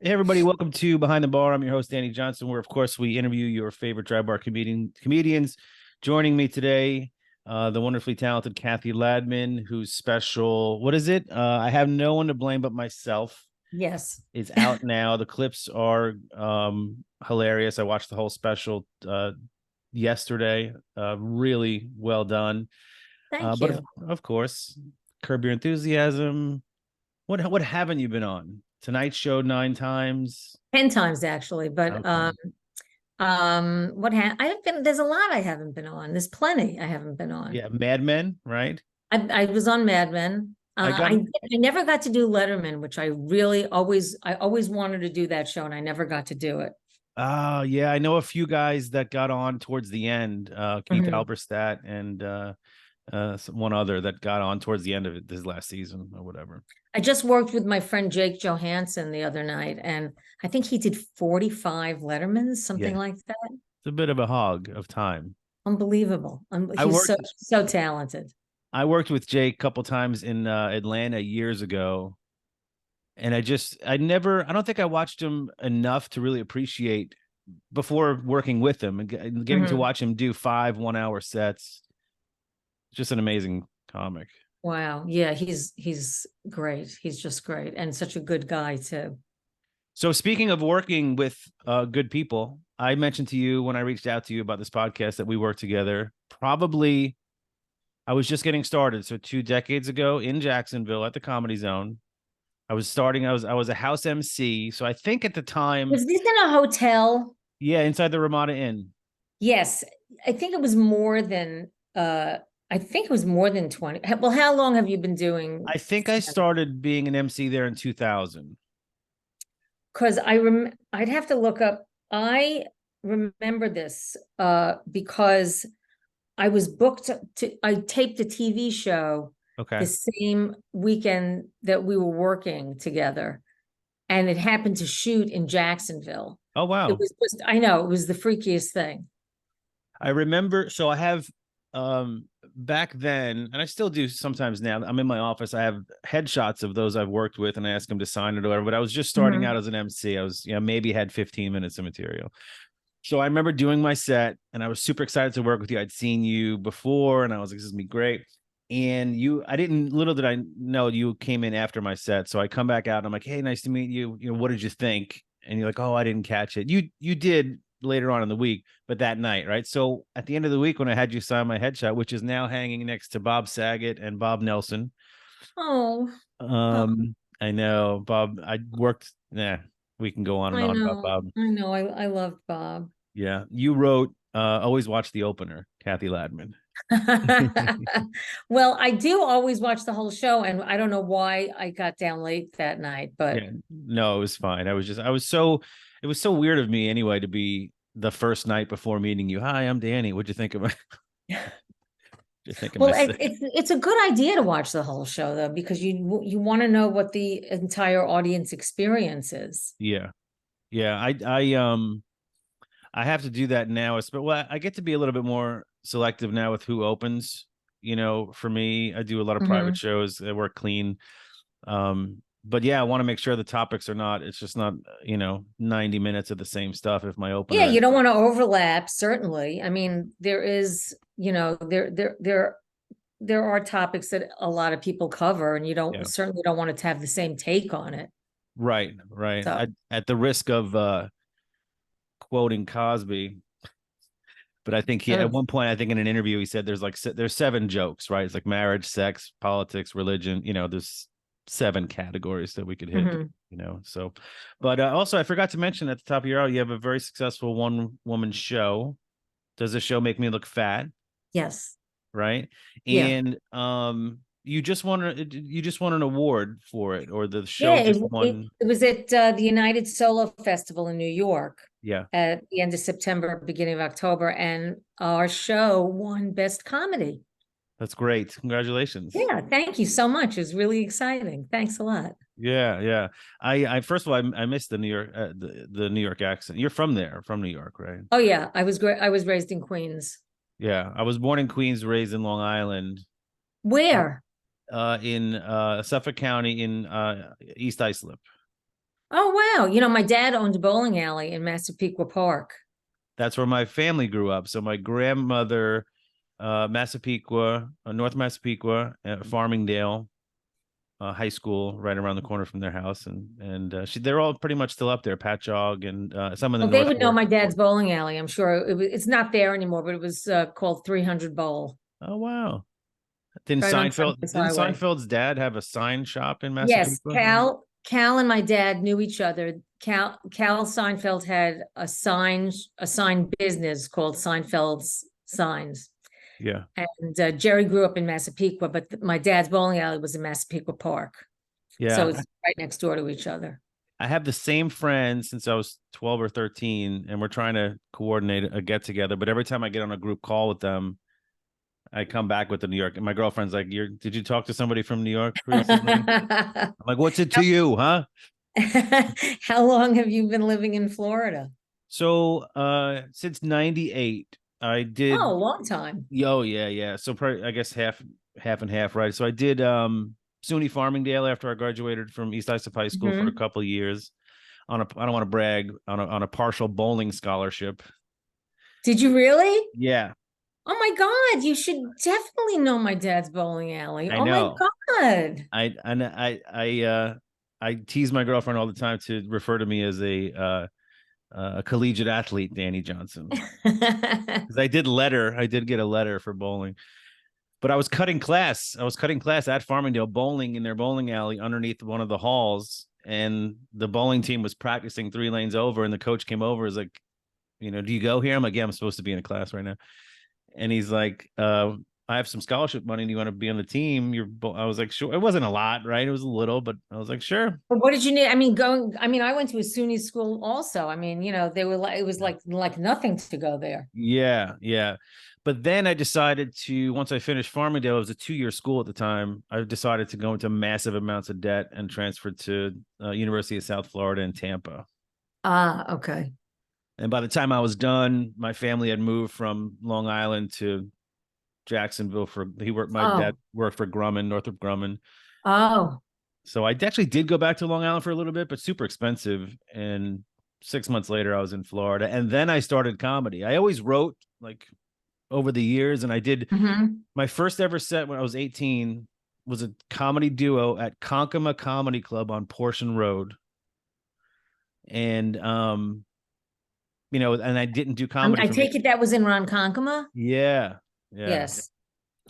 Hey everybody, welcome to Behind the Bar. I'm your host, Danny Johnson, where of course we interview your favorite dry bar comedians. Joining me today, the wonderfully talented Cathy Ladman, whose special, what is it? I Have No One to Blame But Myself. Yes. Is out now. The clips are hilarious. I watched the whole special yesterday. Really well done. Thank But you. of course, Curb Your Enthusiasm. What haven't you been on? Tonight Show 9 times. 10 times actually, but Okay. I have been there's a lot I haven't been on. There's plenty I haven't been on. Yeah, Mad Men, right? I was on Mad Men. I got I never got to do Letterman, which I always wanted to do that show and I never got to do it. yeah, I know a few guys that got on towards the end. Keith Mhm. Alberstadt and one other that got on towards the end of this last season or whatever. I just worked with my friend Jake Johansson the other night, and I think he did 45 Lettermans, Yeah, something like that. it's a bit of a hog of time. Unbelievable. I He's so worked so talented. I worked with Jake a couple times in Atlanta years ago, and I don't think I watched him enough to really appreciate before working with him and getting to Mhm. watch him do 5 1-hour sets. Just an amazing comic. Wow. Yeah, he's great. He's just great and such a good guy too. So speaking of working with good people, I mentioned to you when I reached out to you about this podcast that we worked together. Probably I was just getting started, so 2 decades ago in Jacksonville at the Comedy Zone. I was a house MC, so I think at the time, Was this in a hotel? yeah, inside the Ramada Inn. Yes. I think it was more than I think it was more than 20. Well, how long have you been doing I think I stand-up? started being an MC there in 2000. Because I'd have to look up. I remember this because I taped a TV show the Okay. same weekend that we were working together, and it happened to shoot in Jacksonville. Oh It wow. was just, I know, it was the freakiest thing. I remember, so I have back then, and I still do sometimes now. I'm in my office. I have headshots of those I've worked with, and I ask them to sign it or whatever. But I was just starting out Mhm. as an MC. I was, maybe had 15 minutes of material. So I remember doing my set, and I was super excited to work with you. I'd seen you before, and I was like, "This is gonna be great." And I didn't. Little did I know you came in after my set. So I come back out, and I'm like, "Hey, nice to meet you. What did you think?" And you're like, "Oh, I didn't catch it. You did later on in the week, but that night, right?" So at the end of the week, when I had you sign my headshot, which is now hanging next to Bob Saget and Bob Nelson, Oh, oh, I know Bob. I worked. Yeah, we can go on and I on about know. Bob. I know. I loved Bob. Yeah, you wrote. Always watch the opener, Cathy Ladman. Well, I do always watch the whole show, and I don't know why I got down late that night, but Yeah, no, it was fine. It was so weird of me anyway to be the first night before meeting you. Hi, I'm Danny. What'd you think of my? You think of my well, set? it's a good idea to watch the whole show though, because you want to know what the entire audience experience is. Yeah, yeah. I have to do that now. Well, I get to be a little bit more selective now with who opens. For me, I do a lot of private Mhm. shows. I work clean. But yeah, I want to make sure the topics are not. It's just not 90 minutes of the same stuff. If my Yeah, opener you is don't like, want to overlap, certainly. I mean, there is, there are topics that a lot of people cover, and you don't yeah, certainly don't want it to have the same take on it. right, right. So, At the risk of quoting Cosby, but I think at oh, one point, I think in an interview, he said there's 7 jokes, right? It's like marriage, sex, politics, religion. There's 7 categories that we could hit. mhm. So, but also I forgot to mention at the top of your hour, you have a very successful one woman show. Does the show make me look fat? Yes, Right, yeah, and you just won an award for it, or the yeah. show just won. It was at the United Solo Festival in New York Yeah, at the end of September, beginning of October, and our show won Best Comedy. that's great. Congratulations. Yeah, thank you so much. It was really exciting. Thanks a lot. Yeah, yeah. I first of all, I missed the New York, the New York accent. You're from there, from New York, right? Oh yeah, I was great. I was raised in Queens. Yeah, I was born in Queens, raised in Long Island, Where? in Suffolk County, in East Islip. Oh, wow. My dad owned a bowling alley in Massapequa Park. That's where my family grew up. So my grandmother, Massapequa, North Massapequa, Farmingdale, high school right around the corner from their house, and they're all pretty much still up there. Patchogue and some in the Well, they North would know Fork. my dad's bowling alley. I'm sure it's not there anymore, but it was called 300 Bowl. Oh wow! It's right on Sunrise Didn't Highway. Seinfeld's dad have a sign shop in Yes, Massapequa? Cal and my dad knew each other. Cal Seinfeld had a sign business called Seinfeld's Signs. Yeah, And Jerry grew up in Massapequa, but my dad's bowling alley was in Massapequa Park. So yeah. it's right next door to each other. I have the same friend since I was 12 or 13, and we're trying to coordinate a get together. But every time I get on a group call with them, I come back with the New York, and my girlfriend's like, Did you talk to somebody from New York recently?" How I'm like, "What's it to you, huh?" how long have you been living in Florida? So, since '98, I Oh, did. a long time. Yo, yeah, yeah. So, probably, I guess half and half, right? So, I did SUNY Farmingdale after I graduated from East Islip High School for a Mhm. couple of years on a. I don't want to brag on a partial bowling scholarship. Did you really? Yeah, Oh my God, you should definitely know my dad's bowling alley. I Oh my know. God. I tease my girlfriend all the time to refer to me as a collegiate athlete, Danny Johnson, because I did get a letter for bowling, but I was cutting class. I was cutting class at Farmingdale, bowling in their bowling alley underneath one of the halls, and the bowling team was practicing 3 lanes over, and the coach came over, is like, "Do you go here?" I'm like, "Yeah, I'm supposed to be in a class right now." And he's like, "I have some scholarship money. Do you want to be on the team?" I was like, "Sure." It wasn't a lot, right? It was a little, but I was like, "Sure." But what did you need? I went to a SUNY school also. They were like, it was like nothing to go there. Yeah, yeah. But then I decided to, once I finished Farmingdale, it was a 2-year school at the time. I decided to go into massive amounts of debt and transferred to University of South Florida in Tampa. Ah, okay. And by the time I was done, my family had moved from Long Island to Jacksonville. My dad Oh, worked for Grumman, Northrop Grumman. oh. So I actually did go back to Long Island for a little bit, but super expensive. And 6 months later, I was in Florida. And then I started comedy. I always wrote like over the years, and I did Hmm. my first ever set when I was 18 was a comedy duo at Konkama Comedy Club on Portion Road. And and I didn't do comedy I for me. take it that was in Ronkonkoma? Yeah. Yeah. Yes.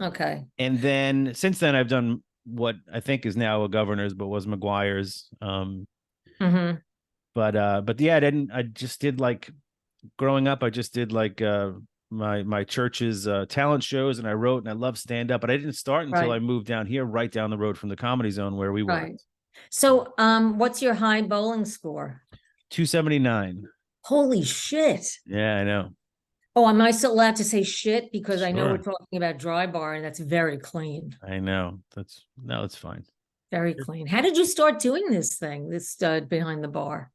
Okay. And then since then I've done what I think is now a Governor's but was McGuire's. Hmm. But yeah, I just did like growing up, I just did like my church's talent shows, and I wrote, and I love stand up, but I didn't start until I Right. moved down here right down the road from the Comedy Zone where we Right. worked. So, what's your high bowling score? 279. Holy shit. Yeah, I know. Oh, am I still allowed to say shit? Because I know we're Sure. talking about dry bar and that's very clean. I know. That's No, it's fine. Very clean. How did you start doing this thing, this stud behind the bar?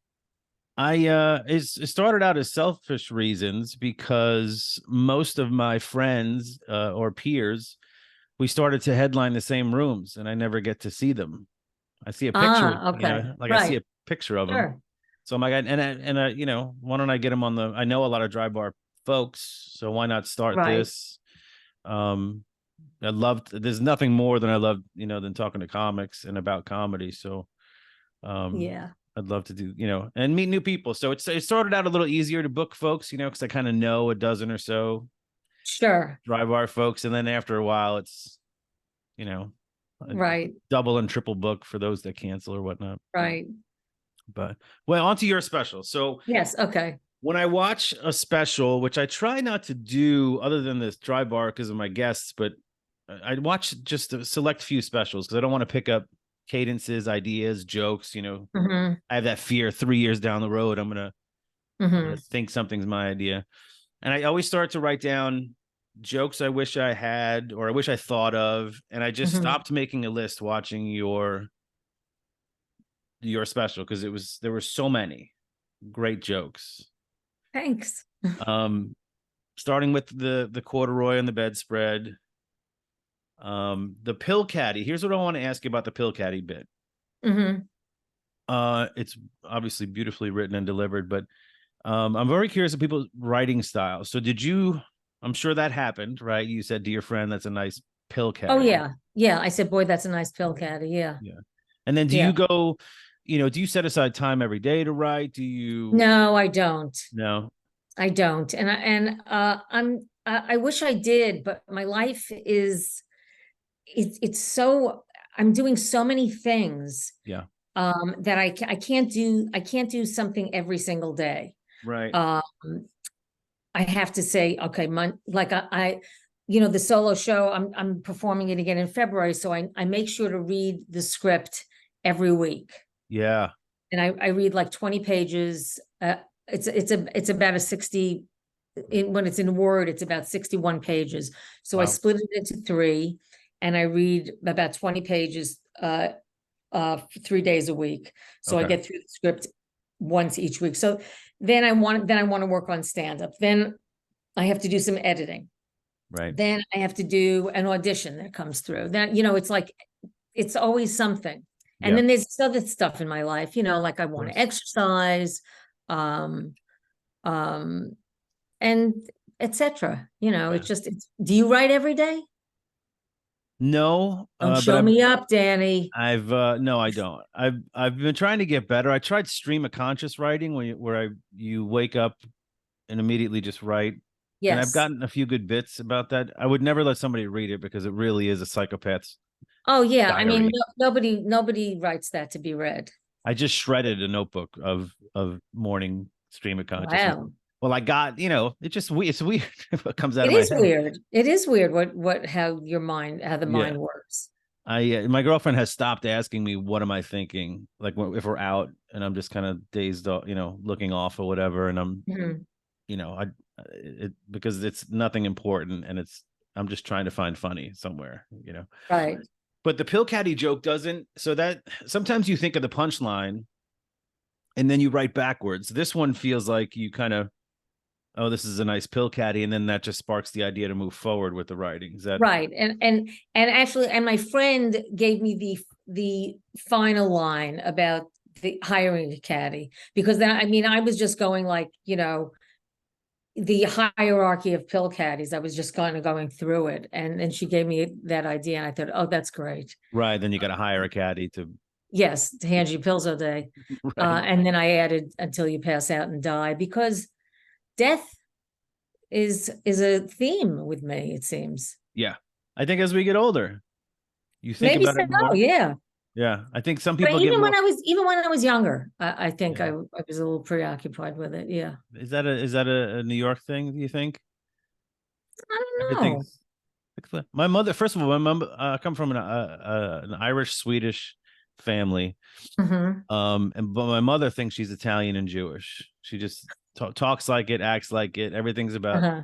It started out as selfish reasons because most of my friends or peers, we started to headline the same rooms, and I never get to see them. I see a picture, Ah, okay. like I see Right. a picture of them. Sure. So I'm like, why don't I get them on the? I know a lot of dry bar folks, so why not start Right. this? Um, I loved. There's nothing more than I love, than talking to comics and about comedy. So, um, Yeah. I'd love to do, and meet new people. So it started out a little easier to book folks, because I kind of know a dozen or so Sure. dry bar folks, and then after a while, it's you know, a Right. double and triple book for those that cancel or whatnot. Right. But well, on to your special. So Yes. Okay. when I watch a special, which I try not to do other than this dry bar because of my guests, but I watch just a select few specials because I don't want to pick up cadences, ideas, jokes. Hmm. I have that fear 3 years down the road, I'm gonna Hmm. think something's my idea. And I always start to write down jokes I wish I had or I wish I thought of. And I just Hmm. stopped making a list watching your special because there were so many great jokes. Thanks. Um, Starting with the corduroy on the bedspread. The pill caddy. Here's what I want to ask you about the pill caddy bit. Hmm. It's obviously beautifully written and delivered, but I'm very curious of people's writing style. So did you, I'm sure that happened, right? You said to your friend, that's a nice pill Oh, caddy. yeah. Yeah. I said, boy, that's a nice pill caddy. Yeah. Yeah. And then do Yeah. you go, do you set aside time every day to write? Do you, No, I don't. no? I don't. I wish I did, but my life is, it's so, I'm doing so many things Yeah. that I can't do something every single day. Right. Um, I have to say, okay, like the solo show, I'm performing it again in February, so I make sure to read the script every week, Yeah. and I read like 20 pages. It's about a 60, when it's in Word, it's about 61 pages. So I Wow. split it into three, and I read about 20 pages 3 days a week. So I Okay. get through the script once each week. So then I want to work on stand-up. Then I have to do some editing. Right. Then I have to do an audition that comes through. Then, it's like, it's always something. And Yeah. Of then there's other stuff in my life, like I want to course. exercise, um, um, and etc. Yeah. Do you write every day? No, Don't but show me up, Danny. I've no, I don't. I've been trying to get better. I tried stream of conscious writing where you wake up and immediately just write. And I've Yes. gotten a few good bits about that. I would never let somebody read it because it really is a psychopath's Oh yeah. I mean, diary. nobody writes that to be read. I just shredded a notebook of morning stream of consciousness. Wow. Well, I got, it's weird what comes out It of my is head. weird. It is weird how the Yeah. mind works. My girlfriend has stopped asking me what am I thinking, like if we're out and I'm just kind of dazed, looking off or whatever, and I'm, Mhm. I because it's nothing important and I'm just trying to find funny somewhere. Right. But the pill caddy joke doesn't. So that sometimes you think of the punchline and then you write backwards. This one feels like you kind of, oh, this is a nice pill caddy, and then that just sparks the idea to move forward with the writing. Is that Right. And my friend gave me the final line about the hiring a caddy, because then, I mean, I was just going like, the hierarchy of pill caddies. I was just kind of going through it. And she gave me that idea, and I thought, oh, that's great. right? Then you got to hire a caddy to Yes, to hand you pills all day. right. And then I added until you pass out and die, because death is a theme with me, it seems. Yeah, I think as we get older, you think Maybe about so, it more. yeah. Yeah, I think some But people get more. even when I was younger, I think Yeah. I was a little preoccupied with it. Yeah. Is that a New York thing? Do you think I don't know. everything's my mother? First of all, my mom come from an Irish Swedish family, Hmm. but my mother thinks she's Italian and Jewish. She just talks like it, acts like it. Uh-huh.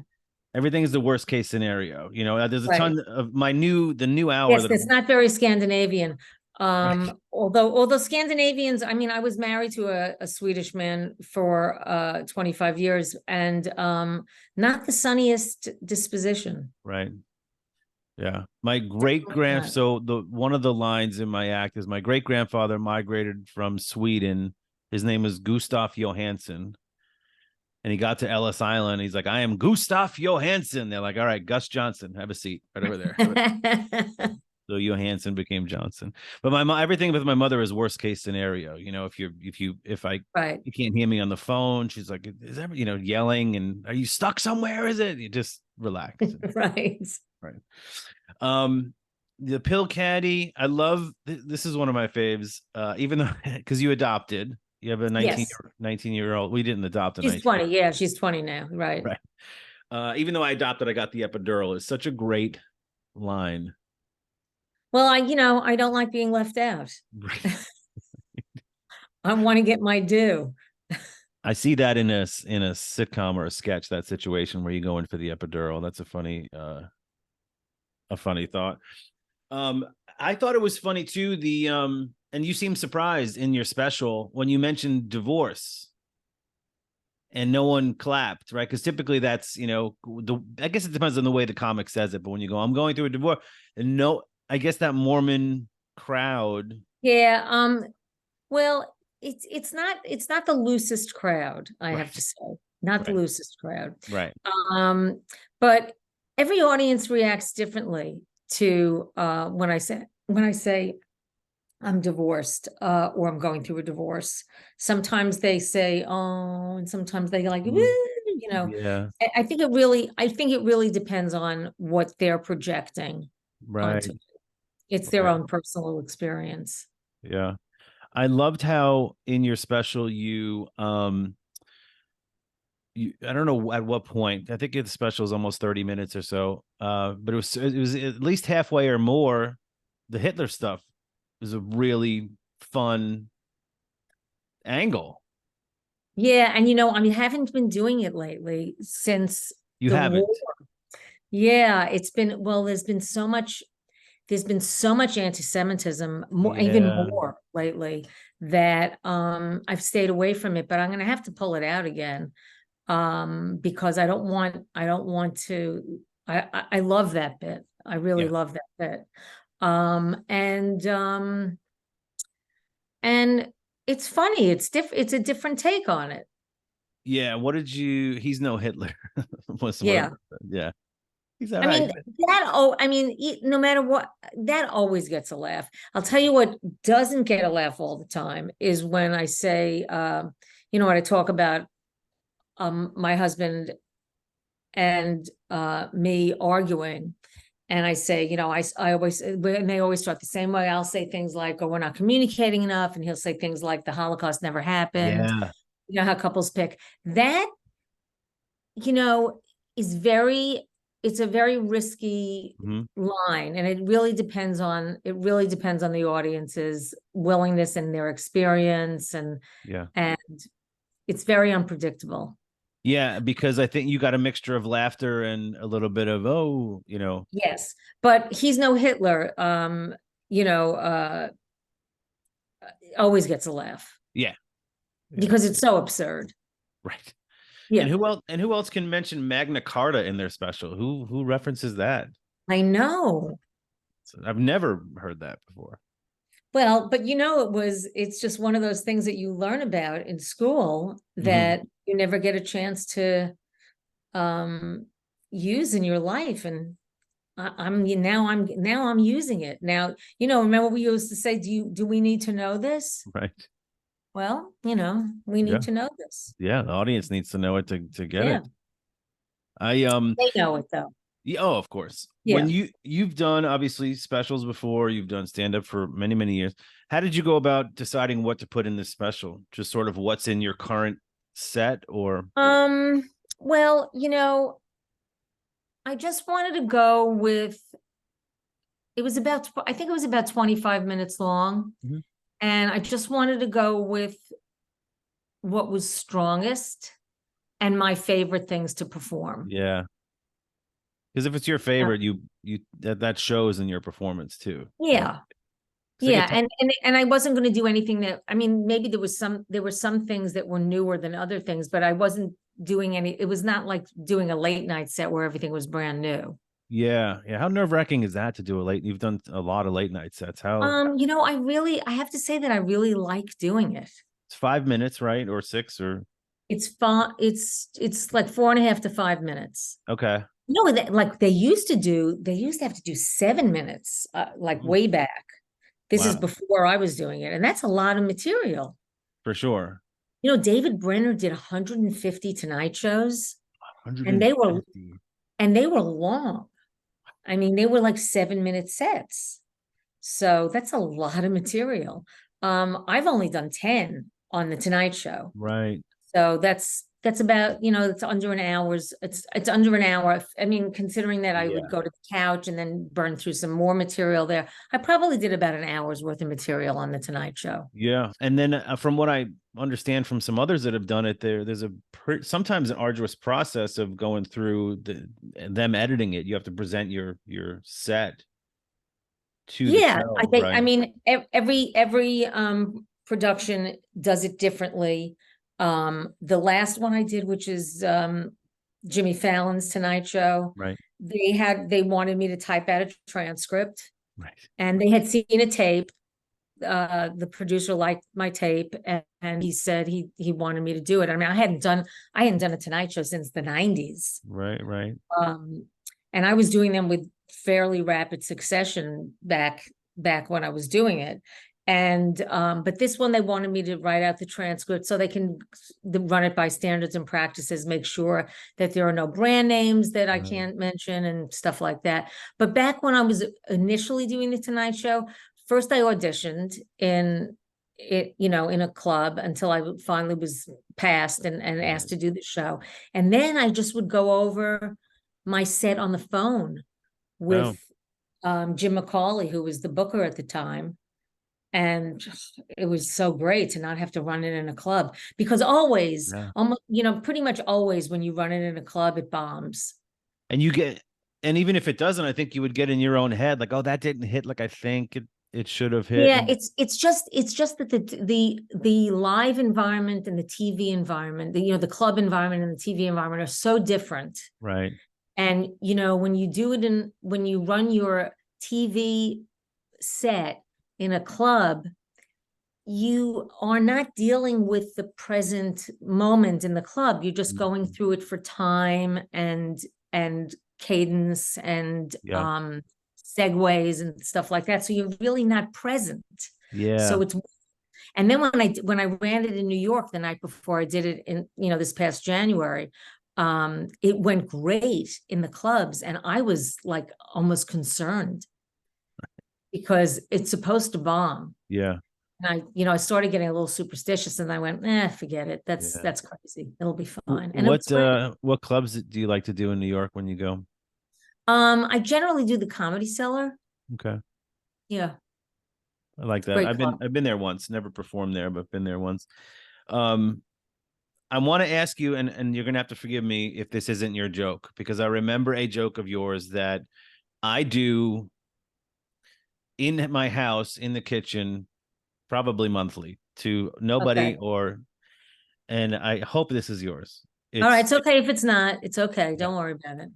Everything's the worst case scenario. There's a Right. ton of the new hour Yes, that it's not very Scandinavian. right. Although Scandinavians, I mean, I was married to a Swedish man for 25 years, and not the sunniest disposition. Right. Yeah. My great grand Not. so the one of the lines in my act is my great grandfather migrated from Sweden. His name was Gustav Johansson. And he got to Ellis Island. He's like, I am Gustav Johansson. They're like, all right, Gus Johnson, have a seat right over there. So Johansson became Johnson. But everything with my mother is worst case scenario. If Right. you can't hear me on the phone, she's like, is that yelling and are you stuck somewhere? Is it? You just relax. Right. Right. The pill caddy, I love this is one of my faves. Even though because you adopted, you have a 19 Yes. 19-year-old. We didn't adopt a She's 19. 20. Yeah, she's 20 now. Right. Right. Even though I adopted, I got the epidural. It's such a great line. Well, I don't like being left out. I want to get my due. I see that in a sitcom or a sketch, that situation where you go in for the epidural. That's a funny thought. I thought it was funny too. And you seem surprised in your special when you mentioned divorce and no one clapped, right? Because typically that's, I guess it depends on the way the comic says it. But when you go, I'm going through a divorce, and no, I guess that Mormon crowd. Yeah. Well, it's not the loosest crowd, I have to Right. say, not the Right. loosest crowd. Right. Um, but every audience reacts differently to when I say I'm divorced, or I'm going through a divorce. Sometimes they say, oh, and sometimes they like, Mhm. "Woo," you know. Yeah. I think it really depends on what they're projecting Right. onto. It's their Right. own personal experience. Yeah. I loved how in your special I don't know at what point. I think the special is almost 30 minutes or so. But it was at least halfway or more. The Hitler stuff was a really fun angle. Yeah, and I haven't been doing it lately since You the war. haven't. Yeah, there's been so much anti-Semitism, even Yeah. more lately, that I've stayed away from it, but I'm gonna have to pull it out again. Because I don't want to, I love that bit. I really Yeah. love that bit. Um, and um, and it's funny, it's a different take on it. Yeah. What did you he's no Hitler was what Yeah. yeah. He's all I right. mean, no matter what, that always gets a laugh. I'll tell you what doesn't get a laugh all the time is when I say, when I talk about my husband and me arguing, and I say, I always, and they always start the same way. I'll say things like, "Oh, we're not communicating enough," and he'll say things like, "The Holocaust never happened." Yeah. You know how couples pick that, you know, is very, it's a very risky Mhm. line, and it really depends on the audience's willingness and their experience, Yeah. and it's very unpredictable. Yeah, because I think you got a mixture of laughter and a little bit of Yes, but he's no Hitler. You know, always gets a laugh yeah, yeah, because it's so absurd. right. And Yeah, who else can mention Magna Carta in their special? Who references that? I know. So I've never heard that before. Well, but it's just one of those things that you learn about in school Hmm. that you never get a chance to um use in your life. And now I'm using it. Now, remember we used to say, do we need to know this? Right. Well, we need Yeah. to know this. Yeah. The audience needs to know it to get Yeah, it. I they know it though. Yeah, oh, of course. When Yeah. you've done obviously specials before, you've done stand up for many, many years. How did you go about deciding what to put in this special? Just sort of what's in your current set or Well, I just wanted to go with I think it was about 25 minutes long. Mhm. And I just wanted to go with what was strongest and my favorite things to perform. Yeah. Because if it's your Uh, favorite, you that shows in your performance too. Right. yeah. So I get Yeah. And I wasn't going to do anything maybe there were some things that were newer than other things, but I wasn't doing it was not like doing a late night set where everything was brand new. yeah, yeah. How nerve-wracking is that to do a late? You've done a lot of late night sets. How I have to say that I really like doing it. it's 5 minutes, right? Or six or It's fun. It's like 4.5 to 5 minutes. okay. Like they used to have to do 7 minutes, like Mhm. way back. This is Wow, before I was doing it, and that's a lot of material. for sure. David Brenner did 150 Tonight shows, and they were 150. long. I mean, they were like 7 minute sets. So that's a lot of material. I've only done 10 on the Tonight Show. Right. So that's about, it's under an hour's, it's under an hour. I mean, considering that I would Yeah. go to the couch and then burn through some more material there, I probably did about an hour's worth of material on the Tonight Show. Yeah. And then from what I understand from some others that have done it, there's sometimes an arduous process of going through them editing it. You have to present your set to the Yeah, I show, think, right? every production does it differently. The last one I did, which is Jimmy Fallon's Tonight Show, Right. they wanted me to type out a transcript, Right. and they had seen a tape, the producer liked my tape, and he said he wanted me to do it. I mean, I hadn't done a Tonight Show since the 90s. Right, right. And I was doing them with fairly rapid succession back when I was doing it. And but this one, they wanted me to write out the transcript so they can run it by standards and practices, make sure that there are no brand names that I Right. can't mention and stuff like that. But back when I was initially doing the Tonight Show, first I auditioned in a club until I finally was passed and asked to do the show. And then I just would go over my set on the phone with Jim McCauley, who was the booker at the time. And it was so great to not have to run it in a club, because always, Yeah. almost, pretty much always when you run it in a club, it bombs. And even if it doesn't, I think you would get in your own head like, oh, that didn't hit like I think it should have hit. Yeah, it's just that the live environment and the TV environment, the club environment and the TV environment are so different. Right. And when you run your TV set in a club, you are not dealing with the present moment in the club. You're just going through it for time and cadence and segues and stuff like that. So you're really not present. Yeah. So and then when I ran it in New York the night before I did it in, this past January, it went great in the clubs, and I was like almost concerned because it's supposed to bomb. Yeah. And I started getting a little superstitious, and I went, forget it. That's crazy. It'll be fine. And what clubs do you like to do in New York when you go? I generally do the Comedy Cellar. Okay. Yeah. I like that. Great I've been there once, never performed there, but been there once. I want to ask you, and you're gonna have to forgive me if this isn't your joke, because I remember a joke of yours that I do in my house in the kitchen, probably monthly, to nobody and I hope this is yours. All right, it's okay if it's not. It's okay. Don't worry about it.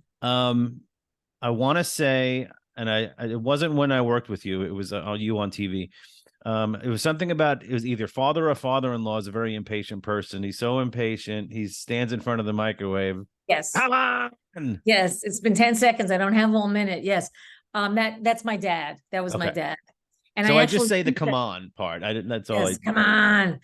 I want to say, and it wasn't when I worked with you. It was you on TV. It was something about, it was either father or father-in-law is a very impatient person. He's so impatient. He stands in front of the microwave. Yes. Come on. Yes. It's been 10 seconds. I don't have all minute. Yes. That's my dad. That was my dad. And so I just say the come on part. That's all. Yes, come on.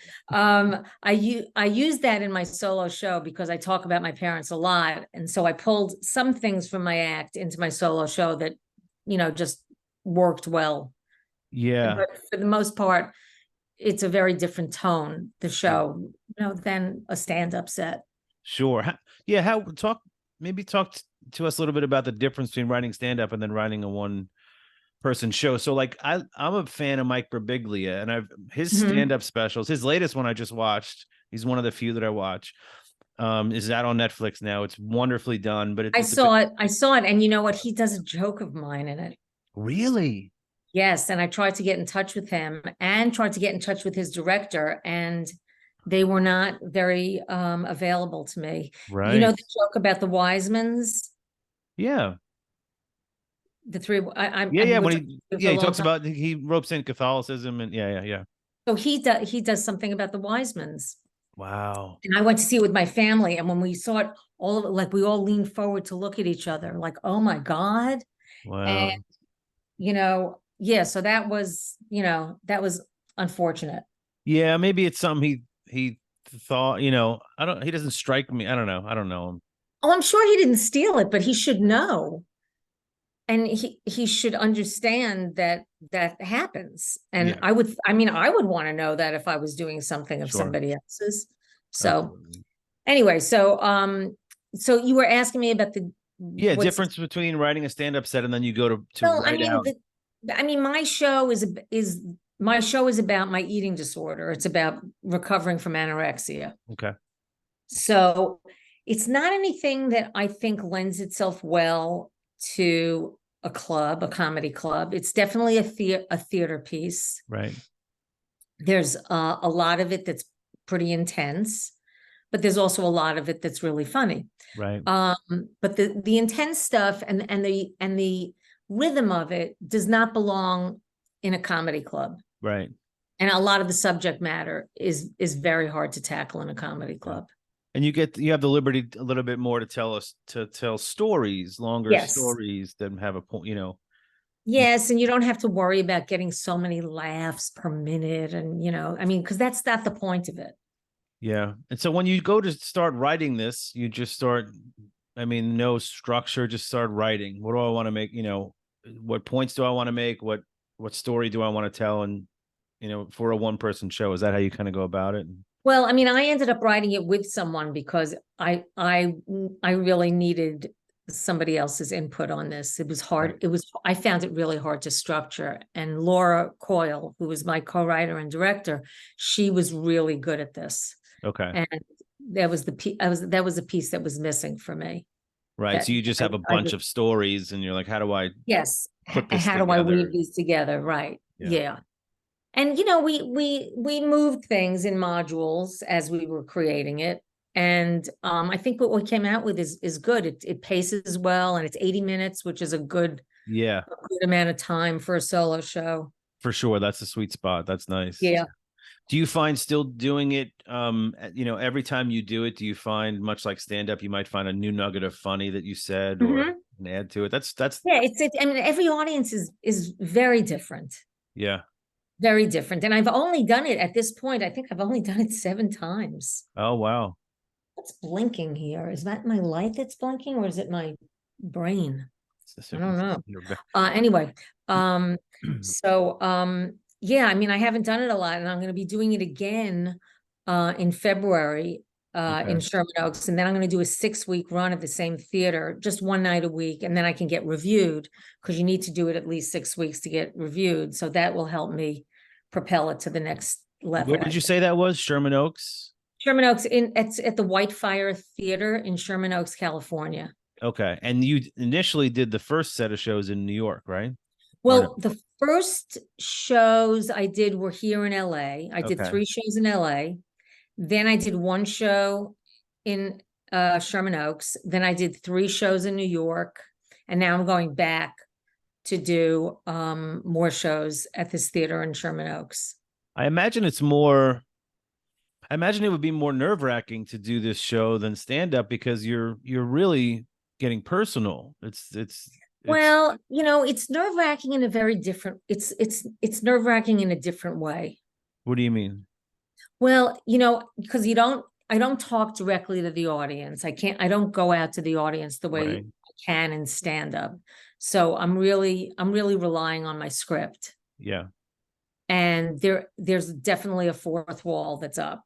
I use that in my solo show because I talk about my parents a lot. And so I pulled some things from my act into my solo show that, just worked well. Yeah. But for the most part, it's a very different tone, the show, than a stand-up set. Sure. Talk to us a little bit about the difference between writing stand-up and then writing a one-person show. So like I'm a fan of Mike Birbiglia, and his stand-up specials, his latest one I just watched, he's one of the few that I watch. Is out on Netflix now. It's wonderfully done, but I saw it. And you know what? He does a joke of mine in it. Really? Yes. And I tried to get in touch with him and tried to get in touch with his director, and they were not very available to me. Right. The joke about the Wisemans? Yeah. The three. When he talks about, he ropes in Catholicism and yeah. So he does something about the Wisemans. Wow. And I went to see it with my family, and when we saw it, all of it, like we all leaned forward to look at each other, like, oh my God. Wow. And so that was unfortunate. Yeah, maybe it's something he thought, he doesn't strike me. I don't know him. Oh, I'm sure he didn't steal it, but he should know. And he should understand that happens. And I would want to know that if I was doing something of somebody else's. So anyway, so you were asking me about the difference between writing a stand-up set and then you go to write out. My show is about my eating disorder. It's about recovering from anorexia. Okay. So it's not anything that I think lends itself well to a comedy club. It's definitely a theater piece. Right. There's a lot of it that's pretty intense, but there's also a lot of it that's really funny. Right. But the intense stuff and the rhythm of it does not belong in a comedy club. Right. And a lot of the subject matter is very hard to tackle in a comedy Yeah. club. And you have the liberty a little bit more to tell stories, longer Yes. stories that have a point, Yes, and you don't have to worry about getting so many laughs per minute, and I mean, because that's not the point of it. Yeah. And so when you go to start writing this, you just start, I mean, no structure, just start writing. What do I want to make? What points do I want to make? What story do I want to tell? And, for a one person show, is that how you kind of go about it? Well, I mean, I ended up writing it with someone because I really needed somebody else's input on this. It was hard. Right. I found it really hard to structure. And Laura Coyle, who was my co-writer and director, she was really good at this. Okay. And that was that was a piece that was missing for me. Right. That So you just have a I bunch of stories and you're like, how do I yes. put this How do I weave together? these together? Right. Yeah. Yeah. And we moved things in modules as we were creating it. And I think what we came out with is good. It paces well, and it's 80 minutes, which is Yeah, a good amount of time for a solo show. for sure. That's a sweet spot. That's nice. Yeah. Do you find still doing it, every time you do it, do you find, much like stand up, you might find a new nugget of funny that you said or Hmm. add to it? That's Yeah, I mean, every audience is very different. yeah. Very different. And I've only done it at this point. I think I've only done it 7 times. Oh wow. What's blinking here? Is that my light that's blinking, or is it my brain? I don't know. Anyway, um, so yeah, I mean, I haven't done it a lot, and I'm going to be doing it again in February Okay. in Sherman Oaks, and then I'm going to do a 6-week run at the same theater, just one night a week, and then I can get reviewed, because you need to do it at least 6 weeks to get reviewed. So that will help me propel it to the next Where level, I did you think. say that was? Sherman Oaks? Sherman Oaks it's at the Whitefire Theater in Sherman Oaks, California. Okay. And you initially did the first set of shows in New York, right? Or no? Well, the first shows I did were here in LA. I did Okay. 3 shows in LA. Then I did 1 show in Sherman Oaks. Then I did 3 shows in New York. And now I'm going back to do more shows at this theater in Sherman Oaks. I imagine it would be more nerve-wracking to do this show than stand up because you're really getting personal. It's Well, it's nerve-wracking in a very different, it's nerve-wracking in a different way. what do you mean? Well, because I don't talk directly to the audience. I don't go out to the audience the way Right. I can in stand up. So I'm really relying on my script. Yeah. And there's definitely a fourth wall that's up.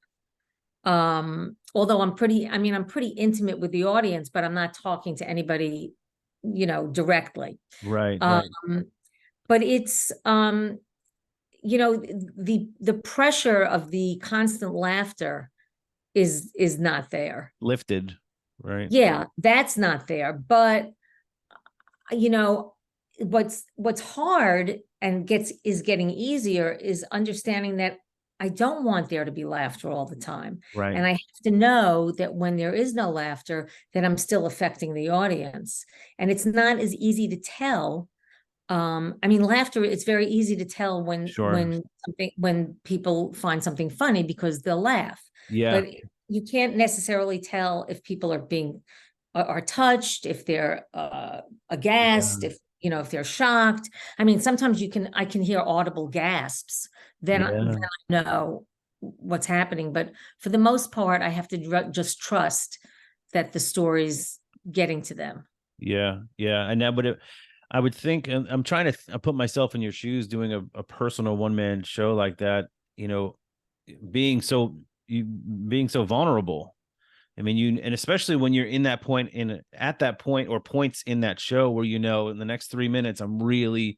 Although I'm pretty intimate with the audience, but I'm not talking to anybody, directly. Right. Um, Right. but it's the pressure of the constant laughter is not there. Lifted. Right. Yeah, that's not there. But you know, what's hard and is getting easier is understanding that I don't want there to be laughter all the time. Right. And I have to know that when there is no laughter, that I'm still affecting the audience. And it's not as easy to tell. I mean, laughter, it's very easy to tell Sure. when people find something funny because they'll laugh. Yeah. But you can't necessarily tell if people are touched, if they're aghast, Yeah. if they're shocked. I mean, sometimes I can hear audible gasps. Then Yeah. I know what's happening. But for the most part, I have to just trust that the story's getting to them. Yeah. Yeah. And that would I would think, and I'm trying to put myself in your shoes doing a personal one-man show like that, you know, being so being so vulnerable. I mean, and especially when you're in that point at that point or points in that show where in the next 3 minutes I'm really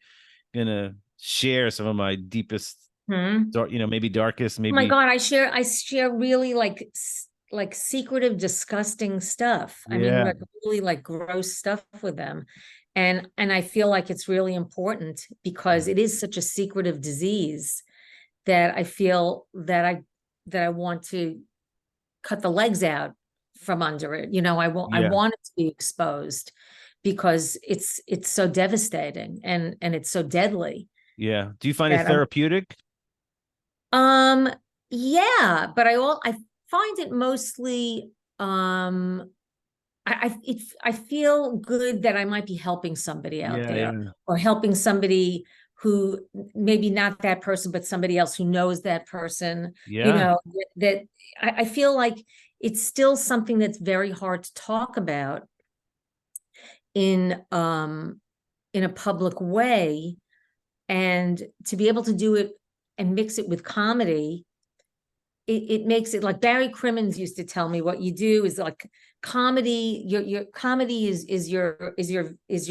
gonna share some of my deepest, Hmm. maybe darkest, Oh my maybe. God, I share really like secretive, disgusting stuff. I mean, Yeah, like really like gross stuff with them. And I feel like it's really important because it is such a secretive disease that I feel that I want to cut the legs out from under it. I yeah, want it to be exposed because it's so devastating and it's so deadly yeah. Do you find it that I therapeutic? Um, yeah, but I find it mostly I feel good that I might be helping somebody out Yeah, there, yeah, or helping somebody who, maybe not that person, but somebody else who knows that person, yeah, that I feel like it's still something that's very hard to talk about in in a public way, and to be able to do it and mix it with comedy, it makes it, like Barry Crimmins used to tell me, what you do is like comedy, your comedy is your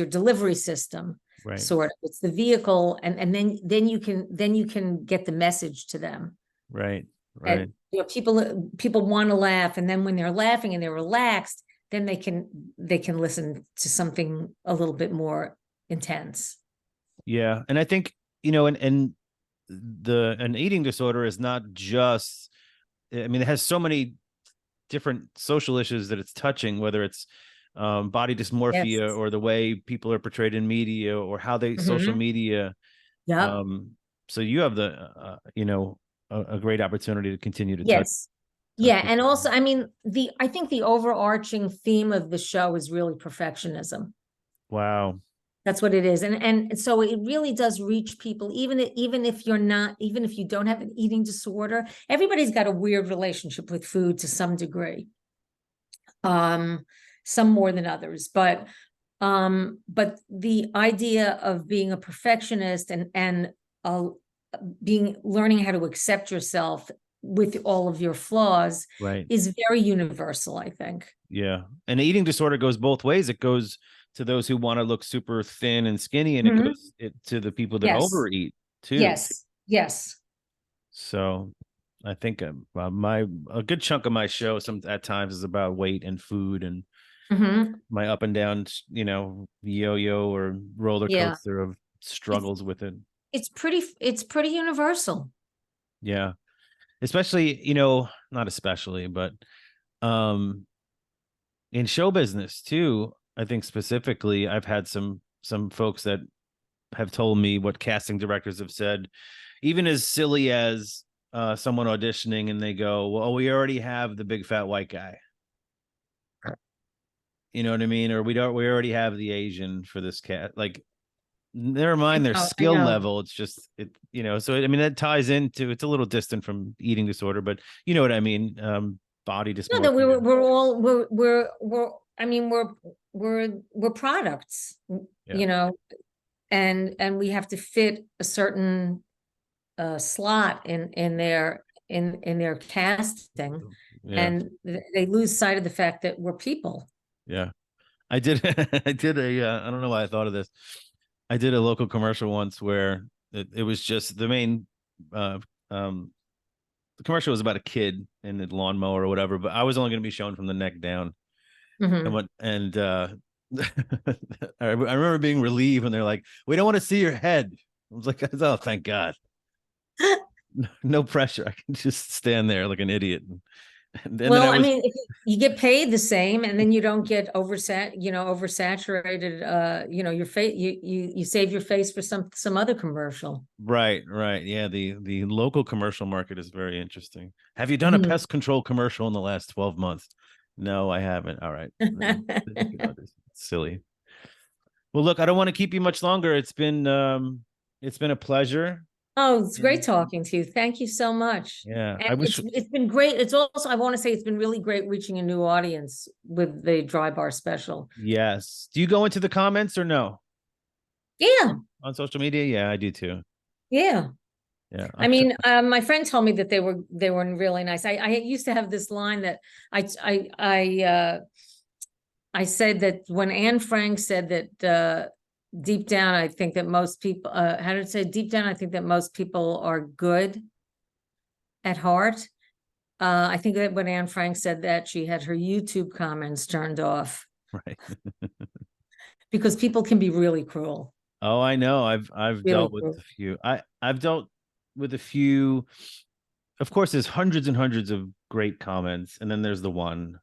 delivery system, right, sort of. It's the vehicle, and then you can get the message to them. right, And right. people want to laugh, and then when they're laughing and they're relaxed, then they can listen to something a little bit more intense. Yeah, and I think and the an eating disorder is not just. I mean, it has so many different social issues that it's touching, whether it's body dysmorphia Yes. or the way people are portrayed in media or how they social Hmm. media. Yep. Um, so you have the a great opportunity to continue to Yes. touch Yeah, and people. also, I mean, the I think the overarching theme of the show is really perfectionism. Wow. That's what it is. And so it really does reach people, even if you're not, even if you don't have an eating disorder. Everybody's got a weird relationship with food to some degree. Um, some more than others, but the idea of being a perfectionist and being learning how to accept yourself with all of your flaws Right. is very universal, I think. Yeah. And eating disorder goes both ways. It goes to those who want to look super thin and skinny, and it Mhm. goes to the people that Yes, overeat too. yes, yes. So I think my a good chunk of my show some at times is about weight and food and Hmm. my up and down, yo-yo or roller Yeah, coaster of it's struggles with it. it's pretty universal. Yeah. Especially, not especially, but um in show business too. I think specifically I've had some folks that have told me what casting directors have said, even as silly as someone auditioning and they go, well, we already have the big fat white guy. You know what I mean? Or we already have the Asian for this cat. Like, never mind their I skill know. level. It's just so I mean that ties into, it's a little distant from eating disorder, but you know what I mean. Body No, that we're dysmorphia. we're all we're I mean, we're products, Yeah. you know, and we have to fit a certain slot in their casting, Yeah. and they lose sight of the fact that we're people. Yeah. I did I did I don't know why I thought of this. I did a local commercial once where it was just the main uh um the commercial was about a kid and the lawnmower or whatever, but I was only going to be shown from the neck down. And Hmm. what and I remember being relieved when they're like, "We don't want to see your head." I was like, "Oh, thank God." No pressure. I can just stand there like an idiot. And then Well, I I was mean, if you get paid the same, and then you don't get oversaturated. Your face, you save your face for some other commercial. right, right. Yeah, the local commercial market is very interesting. Have you done a Mhm. pest control commercial in the last 12 months? No, I haven't. All right. Then you can silly. Well, look, I don't want to keep you much longer. It's been a pleasure. Oh, it's great And talking to you. Thank you so much. yeah, And I wish. it's been great. It's also, I want to say, it's been really great reaching a new audience with the Dry Bar special. Yes. Do you go into the comments or no Yeah, on social media? Yeah, I do too. yeah. Yeah. I mean, my friend told me that they were really nice. I used to have this line that I I I I said that when Anne Frank said that, deep down, I think that most people, how did it say? Deep down, I think that most people are good at heart. I think that when Anne Frank said that, she had her YouTube comments turned off, Right. because people can be really cruel, Oh, I know. I've really dealt with cruel. a few. I've dealt with a few. Of course, there's hundreds and hundreds of great comments, and then there's the one.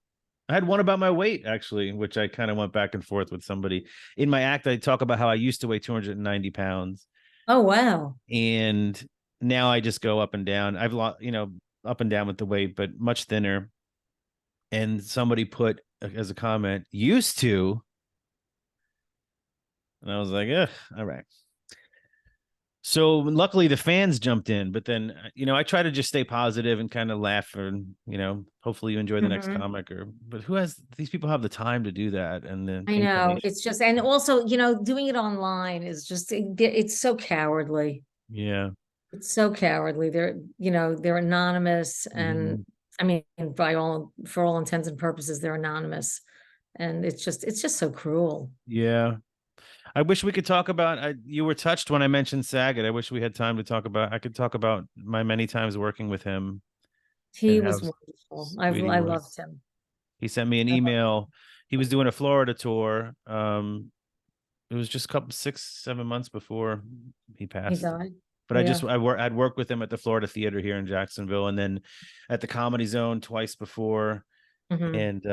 I had one about my weight actually, which I kind of went back and forth with somebody. In my act, I talk about how I used to weigh 290 pounds, Oh, wow. and now I just go up and down. I've lost, up and down with the weight, but much thinner. And somebody put as a comment, used to, and I was like, ugh, all right. So luckily the fans jumped in, but then I try to just stay positive and kind of laugh, and hopefully you enjoy the next Mhm. comic. But who has these people have the time to do that and the I know. inclination? It's just, and also, doing it online is just, it's so cowardly. Yeah. It's so cowardly. They're anonymous, and Mhm. I mean, for all intents and purposes, they're anonymous. And it's just so cruel. Yeah. I wish we could talk about. You were touched when I mentioned Saget. I wish we had time to talk about. I could talk about my many times working with him He and how was wonderful. sweet he I loved was. him. He sent me an I loved email. He was doing a Florida tour. It was just a couple 6, 7 months before he He passed. died. But Yeah. I'd worked with him at the Florida Theater here in Jacksonville, and then at the Comedy Zone twice before. Hmm. And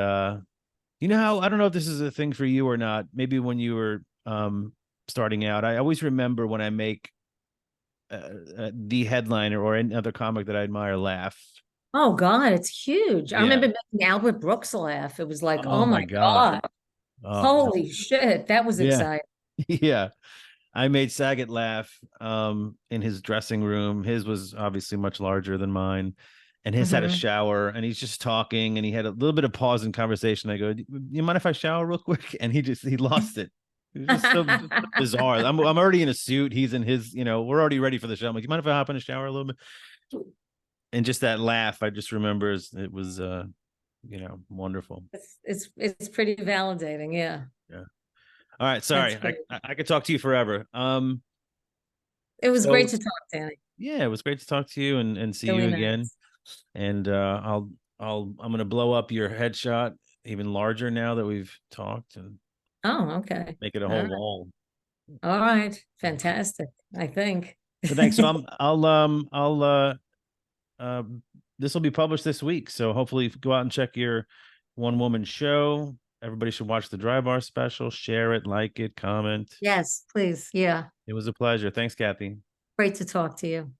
you know how, I don't know if this is a thing for you or not. Maybe when you were starting out, I always remember when I make the headliner or any other comic that I admire laugh. Oh God, it's huge. I Yeah. remember making Albert Brooks laugh. It was like, Oh oh my my God. God, Oh holy shit, that was yeah. exciting. Yeah. I made Saget laugh in his dressing room. His was obviously much larger than mine. And his had a Hmm. shower, and he's just talking, and he had a little bit of pause in conversation. I go, you mind if I shower real quick? And he lost it. It was just so bizarre. I'm already in a suit. He's in his, we're already ready for the show. I'm like, you mind if I hop in the shower a little bit? And just that laugh, I just remember it was wonderful. It's pretty validating. Yeah, Yeah. All right. that's Sorry. great. I could talk to you forever. It was great So to talk, Danny. yeah, it was great to talk to you and see you Really again. nice. And I'm gonna blow up your headshot even larger now that we've talked, and Oh, okay. make it a All whole right. wall. All right. Fantastic, I think. So thanks. So I'll uh this will be published this week. So hopefully go out and check your one woman show. Everybody should watch the Dry Bar special, share it, like it, comment. Yes, please. Yeah. It was a pleasure. Thanks, Kathy. Great to talk to you.